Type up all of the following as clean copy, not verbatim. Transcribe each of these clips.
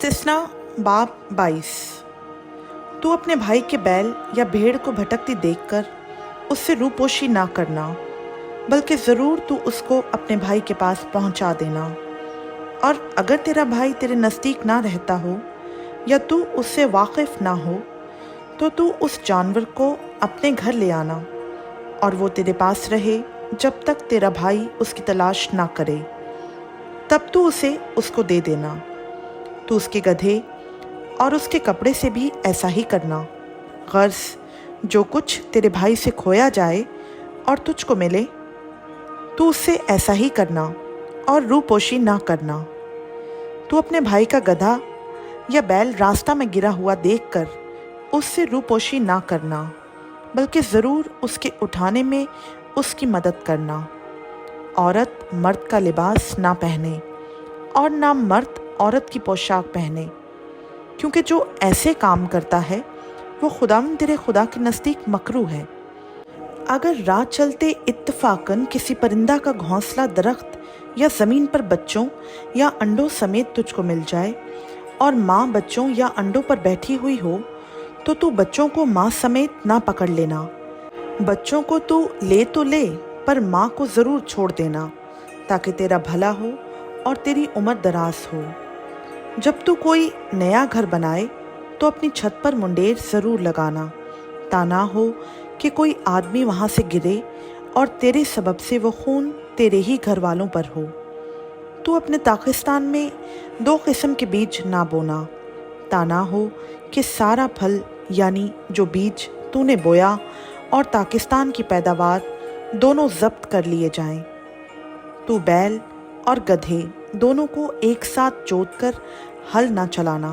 इस्तिस्ना बाब 22। तू अपने भाई के बैल या भेड़ को भटकती देखकर उससे रूपोशी ना करना, बल्कि ज़रूर तू उसको अपने भाई के पास पहुंचा देना। और अगर तेरा भाई तेरे नज़दीक ना रहता हो या तू उससे वाकिफ़ ना हो तो तू उस जानवर को अपने घर ले आना और वो तेरे पास रहे जब तक तेरा भाई उसकी तलाश ना करे, तब तू उसे उसको दे देना। तू उसके गधे और उसके कपड़े से भी ऐसा ही करना। गर्ज जो कुछ तेरे भाई से खोया जाए और तुझको मिले, तू उससे ऐसा ही करना और रूपोशी ना करना। तू अपने भाई का गधा या बैल रास्ता में गिरा हुआ देखकर उससे रूपोशी ना करना, बल्कि ज़रूर उसके उठाने में उसकी मदद करना। औरत मर्द का लिबास ना पहने और ना मर्द औरत की पोशाक पहने, क्योंकि जो ऐसे काम करता है वो खुदावंद तेरे खुदा के नज़दीक मकरूह है। अगर राह चलते इत्तफाकन किसी परिंदा का घोंसला दरख्त या ज़मीन पर बच्चों या अंडों समेत तुझको मिल जाए और माँ बच्चों या अंडों पर बैठी हुई हो, तो तू बच्चों को माँ समेत ना पकड़ लेना। बच्चों को तू ले तो ले, पर माँ को ज़रूर छोड़ देना, ताकि तेरा भला हो और तेरी उम्र दराज हो। जब तू कोई नया घर बनाए तो अपनी छत पर मुंडेर ज़रूर लगाना, ता ना हो कि कोई आदमी वहाँ से गिरे और तेरे सबब से वो खून तेरे ही घर वालों पर हो। तू अपने ताकिस्तान में 2 किस्म के बीज ना बोना, ता ना हो कि सारा फल यानी जो बीज तूने बोया और ताकिस्तान की पैदावार दोनों जब्त कर लिए जाएं। तू बैल और गधे दोनों को एक साथ जोतकर हल ना चलाना।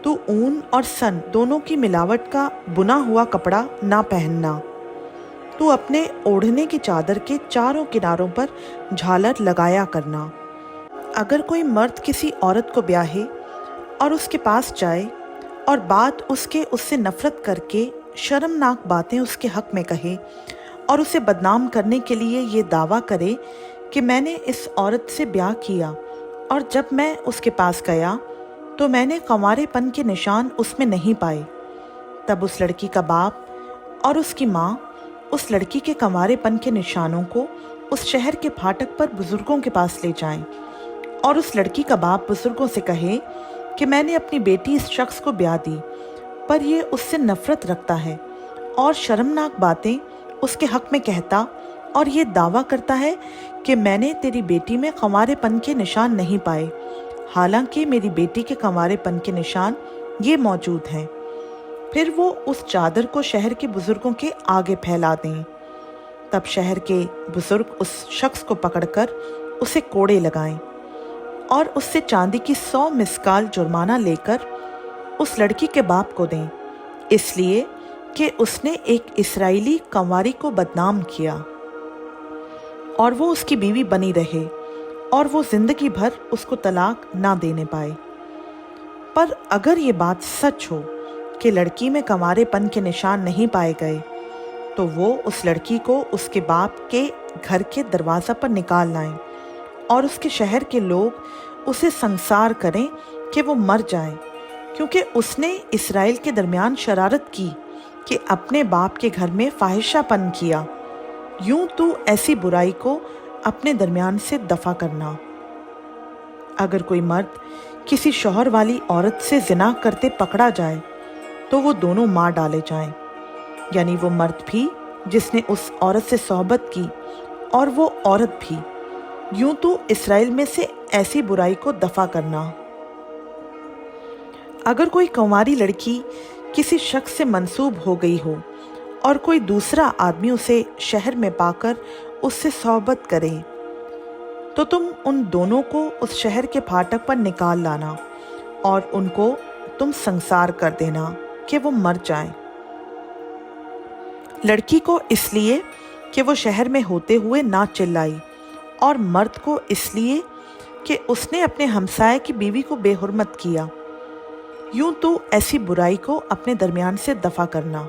तू ऊन और सन दोनों की मिलावट का बुना हुआ कपड़ा ना पहनना। तू अपने ओढ़ने की चादर के चारों किनारों पर झालर लगाया करना। अगर कोई मर्द किसी औरत को ब्याहे और उसके पास जाए और बात उससे नफरत करके शर्मनाक बातें उसके हक में कहे और उसे बदनाम करने के लिए ये दावा करे कि मैंने इस औरत से ब्याह किया और जब मैं उसके पास गया तो मैंने कंवारेपन के निशान उसमें नहीं पाए, तब उस लड़की का बाप और उसकी माँ उस लड़की के कंवारेपन के निशानों को उस शहर के फाटक पर बुजुर्गों के पास ले जाएं और उस लड़की का बाप बुजुर्गों से कहे कि मैंने अपनी बेटी इस शख्स को ब्याह दी, पर ये उससे नफरत रखता है और शर्मनाक बातें उसके हक में कहता और ये दावा करता है कि मैंने तेरी बेटी में कंवारेपन के निशान नहीं पाए, हालांकि मेरी बेटी के कंवारेपन के निशान ये मौजूद हैं। फिर वो उस चादर को शहर के बुजुर्गों के आगे फैला दें। तब शहर के बुजुर्ग उस शख्स को पकड़कर उसे कोड़े लगाएं और उससे चांदी की 100 मिस्काल जुर्माना लेकर उस लड़की के बाप को दें, इसलिए कि उसने एक इस्राएली कंवारी को बदनाम किया और वो उसकी बीवी बनी रहे और वो जिंदगी भर उसको तलाक ना देने पाए। पर अगर ये बात सच हो कि लड़की में कंवारेपन के निशान नहीं पाए गए, तो वो उस लड़की को उसके बाप के घर के दरवाज़ा पर निकाल लाएं और उसके शहर के लोग उसे संसार करें कि वो मर जाए, क्योंकि उसने इस्राएल के दरमियान शरारत की कि अपने बाप के घर में फाहिशापन किया। यूं तू ऐसी बुराई को अपने दरमियान से दफा करना। अगर कोई मर्द किसी शौहर वाली औरत से जिना करते पकड़ा जाए तो वो दोनों मार डाले जाएं, यानी वो मर्द भी जिसने उस औरत से सोहबत की और वो औरत भी। यूं तू इस्राएल में से ऐसी बुराई को दफा करना। अगर कोई कंवारी लड़की किसी शख्स से मंसूब हो गई हो और कोई दूसरा आदमी उसे शहर में पाकर उससे सोहबत करे, तो तुम उन दोनों को उस शहर के फाटक पर निकाल लाना और उनको तुम संसार कर देना कि वो मर जाएं। लड़की को इसलिए कि वो शहर में होते हुए ना चिल्लाई और मर्द को इसलिए कि उसने अपने हमसाये की बीवी को बेहुरमत किया। यूं तो ऐसी बुराई को अपने दरमियान से दफा करना।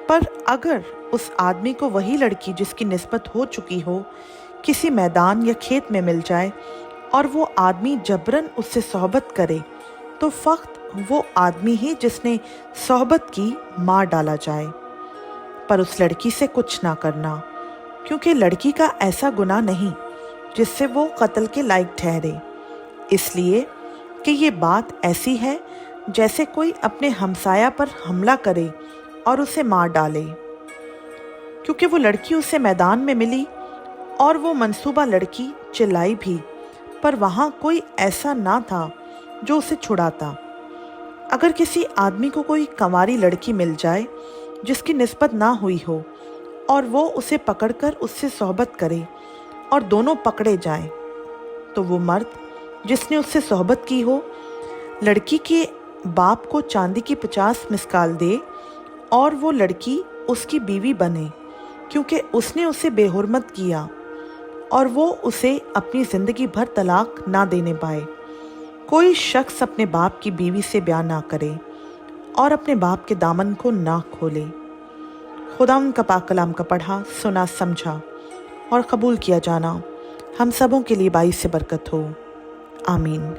पर अगर उस आदमी को वही लड़की जिसकी निस्बत हो चुकी हो किसी मैदान या खेत में मिल जाए और वो आदमी जबरन उससे सोहबत करे तो फक्त वो आदमी ही जिसने सोहबत की मार डाला जाए, पर उस लड़की से कुछ ना करना, क्योंकि लड़की का ऐसा गुनाह नहीं जिससे वो कत्ल के लायक ठहरे, इसलिए कि ये बात ऐसी है जैसे कोई अपने हमसाया पर हमला करे और उसे मार डाले। क्योंकि वो लड़की उसे मैदान में मिली और वो मंसूबा लड़की चिल्लाई भी, पर वहाँ कोई ऐसा ना था जो उसे छुड़ाता। अगर किसी आदमी को कोई कंवारी लड़की मिल जाए जिसकी निस्बत ना हुई हो और वो उसे पकड़कर उससे सोहबत करे और दोनों पकड़े जाएं, तो वो मर्द जिसने उससे सोहबत की हो लड़की के बाप को चांदी की 50 मिस्काल दे और वो लड़की उसकी बीवी बने, क्योंकि उसने उसे बेहुरमत किया और वो उसे अपनी ज़िंदगी भर तलाक ना देने पाए। कोई शख्स अपने बाप की बीवी से ब्याह ना करे और अपने बाप के दामन को ना खोले। खुदा का पाक कलाम का पढ़ा, सुना, समझा और कबूल किया जाना हम सबों के लिए बाइस से बरकत हो। आमीन।